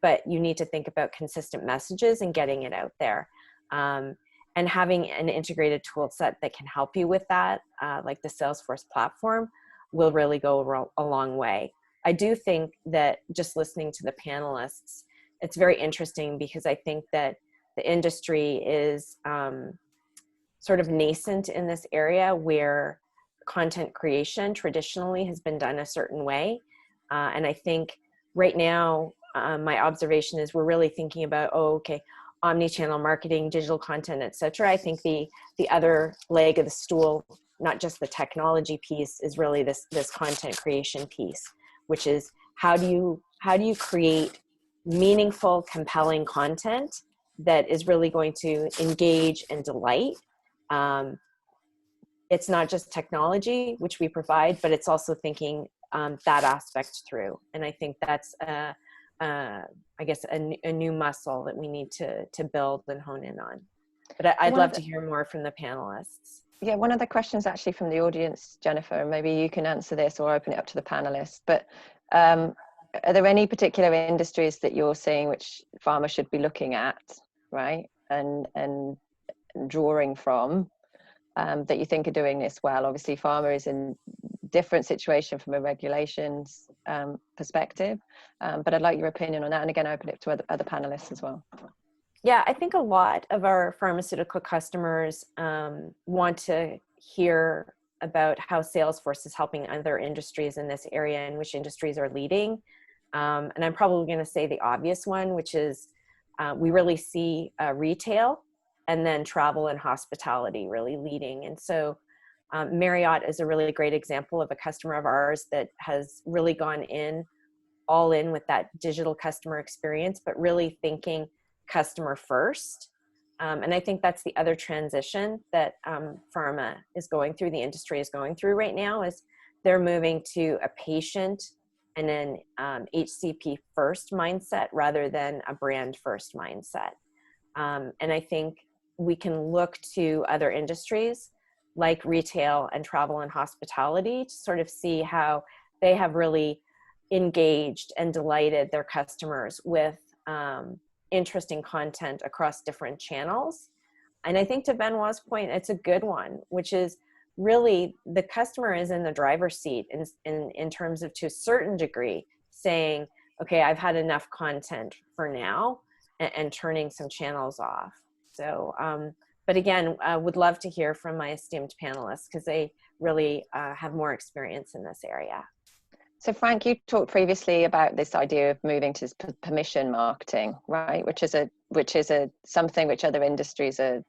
But you need to think about consistent messages and getting it out there. And having an integrated tool set that can help you with that, like the Salesforce platform, will really go a long way. I do think that just listening to the panelists, it's very interesting because I think that the industry is sort of nascent in this area where content creation traditionally has been done a certain way. And I think right now, my observation is we're really thinking about, omni-channel marketing, digital content, et cetera. I think the other leg of the stool, not just the technology piece, is really this content creation piece, which is how do you create meaningful, compelling content that is really going to engage and delight. It's not just technology, which we provide, but it's also thinking that aspect through. And I think that's I guess a new muscle that we need to build and hone in on. But I'd love to hear more from the panelists. Yeah, one of the questions actually from the audience, Jennifer, and maybe you can answer this or open it up to the panelists, but are there any particular industries that you're seeing which pharma should be looking at, right, and drawing from, that you think are doing this well? Obviously, pharma is in different situation from a regulations perspective, but I'd like your opinion on that, and again, open it to other panelists as well. Yeah, I think a lot of our pharmaceutical customers want to hear about how Salesforce is helping other industries in this area and which industries are leading. And I'm probably going to say the obvious one, which is we really see retail and then travel and hospitality really leading. And so Marriott is a really great example of a customer of ours that has really gone all in with that digital customer experience, but really thinking customer first. And I think that's the other transition that pharma is going through, the industry is going through right now, is they're moving to a patient and an HCP first mindset rather than a brand first mindset. And I think we can look to other industries like retail and travel and hospitality to sort of see how they have really engaged and delighted their customers with interesting content across different channels. And I think to Benoit's point, it's a good one, which is really the customer is in the driver's seat in terms of, to a certain degree, saying, okay, I've had enough content for now, and turning some channels off. So, but again, I would love to hear from my esteemed panelists because they really have more experience in this area. So Frank, you talked previously about this idea of moving to permission marketing, right? Which is something which other industries are,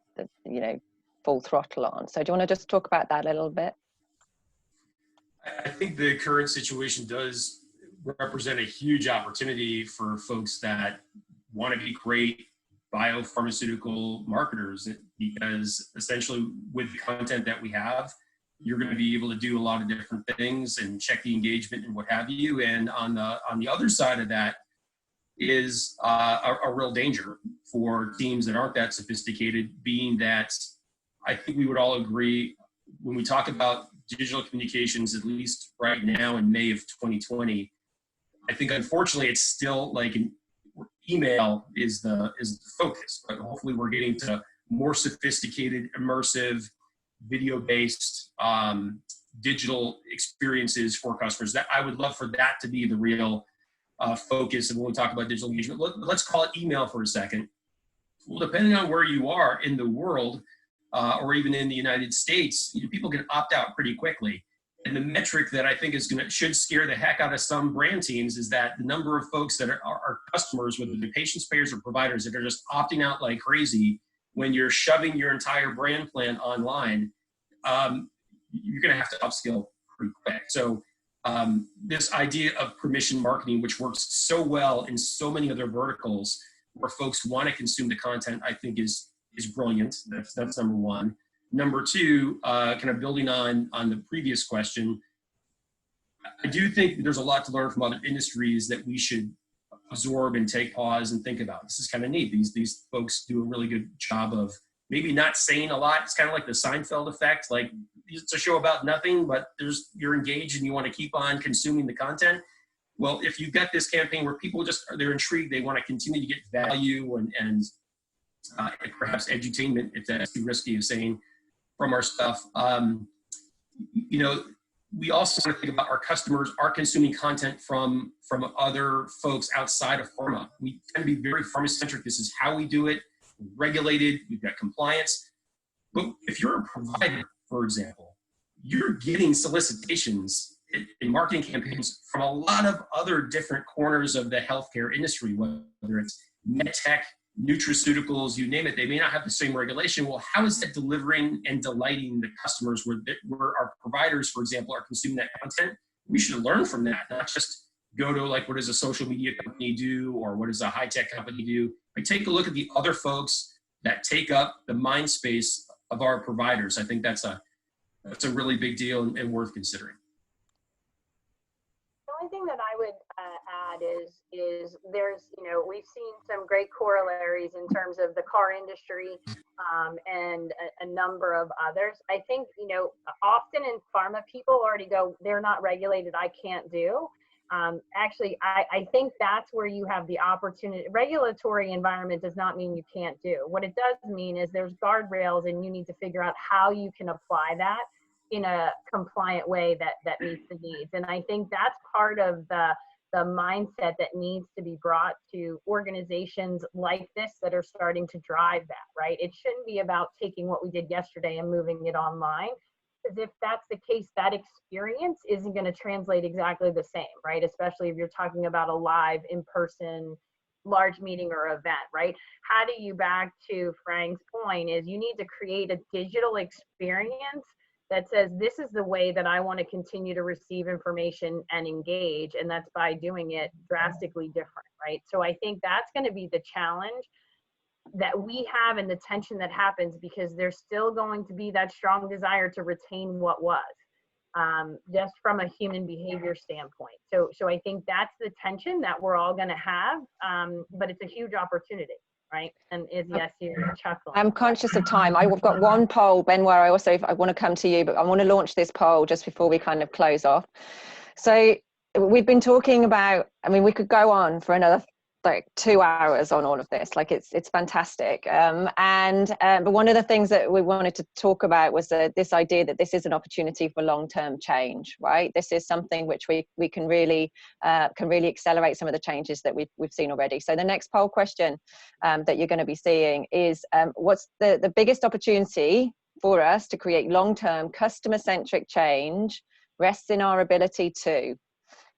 full throttle on. So do you want to just talk about that a little bit? I think the current situation does represent a huge opportunity for folks that want to be great biopharmaceutical marketers, because essentially with the content that we have, you're going to be able to do a lot of different things and check the engagement and what have you. And on the other side of that is a real danger for teams that aren't that sophisticated, being that I think we would all agree when we talk about digital communications, at least right now in May of 2020, I think unfortunately it's still like email is the focus, but hopefully we're getting to more sophisticated, immersive, video-based digital experiences for customers. That I would love for that to be the real focus of when we talk about digital engagement. Let's call it email for a second. Well, depending on where you are in the world, or even in the United States, people can opt out pretty quickly. And the metric that I think should scare the heck out of some brand teams is that the number of folks that are customers, whether they're patients, payers, or providers, that are just opting out like crazy when you're shoving your entire brand plan online. You're going to have to upskill pretty quick. So this idea of permission marketing, which works so well in so many other verticals where folks want to consume the content, I think is brilliant. That's number one. Number two, kind of building on the previous question, I do think there's a lot to learn from other industries that we should absorb and take pause and think about. This is kind of neat. These folks do a really good job of maybe not saying a lot. It's kind of like the Seinfeld effect. Like, it's a show about nothing, but you're engaged and you want to keep on consuming the content. Well, if you've got this campaign where people they're intrigued, they want to continue to get value and perhaps edutainment, if that's too risky of saying, from our stuff. we also want to think about our customers are consuming content from other folks outside of pharma. We tend to be very pharma-centric. This is how we do it. We're regulated, we've got compliance. But if you're a provider, for example, you're getting solicitations in marketing campaigns from a lot of other different corners of the healthcare industry, whether it's medtech, nutraceuticals, you name it. They may not have the same regulation. Well, how is that delivering and delighting the customers where our providers, for example, are consuming that content? We should learn from that, not just go to like, what does a social media company do, or what does a high-tech company do? Like, take a look at the other folks that take up the mind space of our providers. I think that's a really big deal and worth considering. The only thing that I would add is there's, we've seen some great corollaries in terms of the car industry and a number of others. I think, often in pharma, people already go, they're not regulated, I can't do. Actually, I think that's where you have the opportunity. Regulatory environment does not mean you can't do. What it does mean is there's guardrails, and you need to figure out how you can apply that in a compliant way that meets the needs. And I think that's part of the mindset that needs to be brought to organizations like this that are starting to drive that, right? It shouldn't be about taking what we did yesterday and moving it online. Because if that's the case, that experience isn't going to translate exactly the same, right? Especially if you're talking about a live, in-person, large meeting or event, right? How do you, back to Frank's point, is you need to create a digital experience that says, this is the way that I want to continue to receive information and engage, and that's by doing it drastically different, right? So I think that's going to be the challenge that we have, and the tension that happens, because there's still going to be that strong desire to retain what was, just from a human behavior standpoint. So I think that's the tension that we're all going to have, but it's a huge opportunity, right? And yes, you're chuckling. I'm conscious of time. I've got one poll, Ben, where I want to come to you, but I want to launch this poll just before we kind of close off. So we've been talking about, we could go on for another like 2 hours on all of this. Like it's fantastic. But one of the things that we wanted to talk about was this idea that this is an opportunity for long-term change, right? This is something which we can really accelerate some of the changes that we've seen already. So the next poll question that you're going to be seeing is, what's the biggest opportunity for us to create long-term customer-centric change rests in our ability to?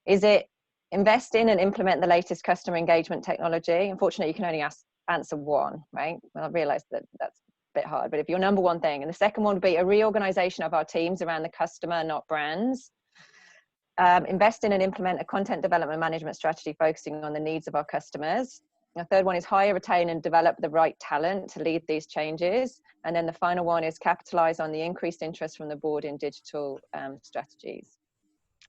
Is it invest in and implement the latest customer engagement technology? Unfortunately, you can only answer one, right? Well, I realize that that's a bit hard, but if your number one thing, and the second one would be a reorganization of our teams around the customer, not brands. Invest in and implement a content development management strategy focusing on the needs of our customers. The third one is hire, retain, and develop the right talent to lead these changes. And then the final one is capitalize on the increased interest from the board in digital strategies.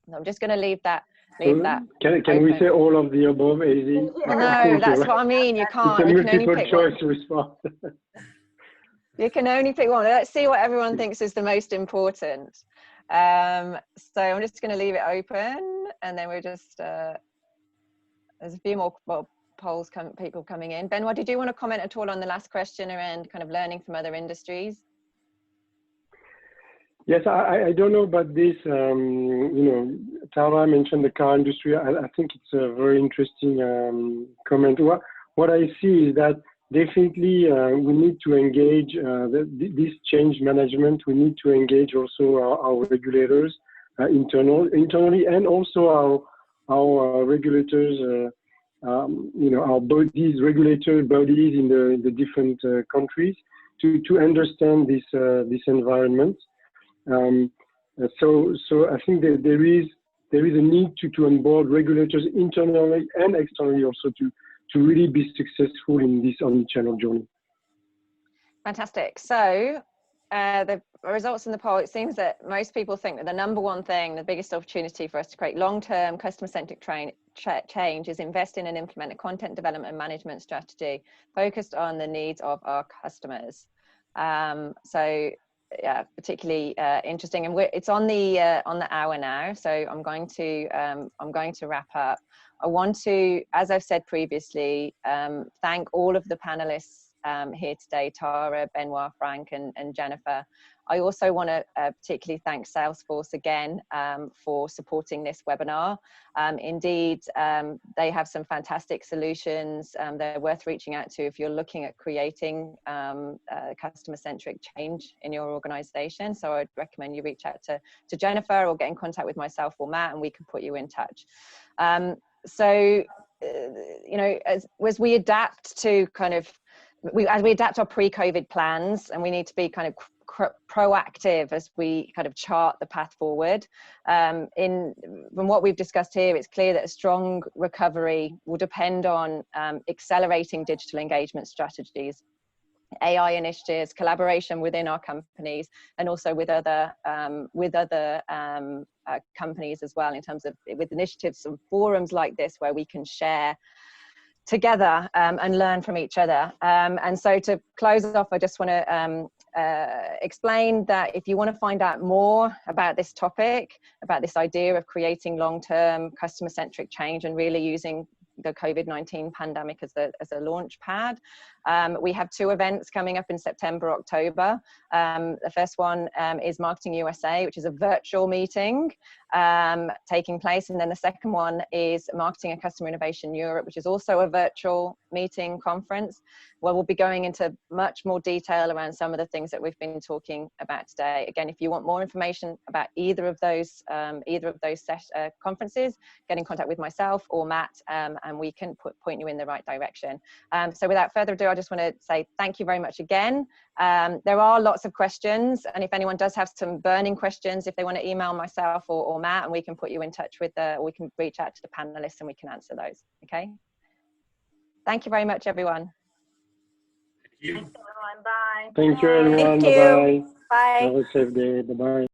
And I'm just going to leave that. Can we say all of the above, AZ? No, that's what I mean. You can't. It's a You can only multiple pick choice one. response. You can only pick one. Let's see what everyone thinks is the most important. So I'm just going to leave it open, and then we're just there's a few more polls, people coming in. Ben, did you want to comment at all on the last question around kind of learning from other industries? Yes, I don't know about this. Tara mentioned the car industry. I think it's a very interesting comment. What I see is that definitely we need to engage this change management. We need to engage also our regulators internally, and also our regulators, our bodies, regulatory bodies in the different countries to understand this environment. So I think that there is a need to onboard regulators internally and externally also to really be successful in this omnichannel journey. Fantastic. So the results in the poll, it seems that most people think that the number one thing, the biggest opportunity for us to create long-term customer-centric change is invest in and implement a content development and management strategy focused on the needs of our customers. So yeah, particularly interesting, and it's on the hour now, so I'm going to wrap up. I want to, as I've said previously, thank all of the panelists here today, Tara, Benoit, Frank, and Jennifer. I also want to particularly thank Salesforce again for supporting this webinar. Indeed, they have some fantastic solutions. They're worth reaching out to if you're looking at creating customer-centric change in your organization. So I'd recommend you reach out to Jennifer or get in contact with myself or Matt, and we can put you in touch. You know, as we adapt to kind of, as we adapt our pre-COVID plans, and we need to be kind of proactive as we kind of chart the path forward. From what we've discussed here, it's clear that a strong recovery will depend on accelerating digital engagement strategies, AI initiatives, collaboration within our companies, and also with other companies as well, in terms of with initiatives and forums like this where we can share together and learn from each other. And so to close off, I just want to explain that if you want to find out more about this topic, about this idea of creating long-term customer-centric change and really using the COVID-19 pandemic as a launch pad, we have 2 events coming up in September, October. The first one is Marketing USA, which is a virtual meeting taking place. And then the second one is Marketing and Customer Innovation Europe, which is also a virtual meeting conference, where we'll be going into much more detail around some of the things that we've been talking about today. Again, if you want more information about either of those conferences, get in contact with myself or Matt, and we can point you in the right direction. So without further ado, I just want to say thank you very much again. There are lots of questions, and if anyone does have some burning questions, if they want to email myself or Matt, and we can put you in touch with or we can reach out to the panelists and we can answer those. Okay. Thank you very much, everyone. Thank you. Thanks, everyone. Bye. Thank you, everyone. Thank you. Bye-bye. Bye. Have a safe day. Bye-bye.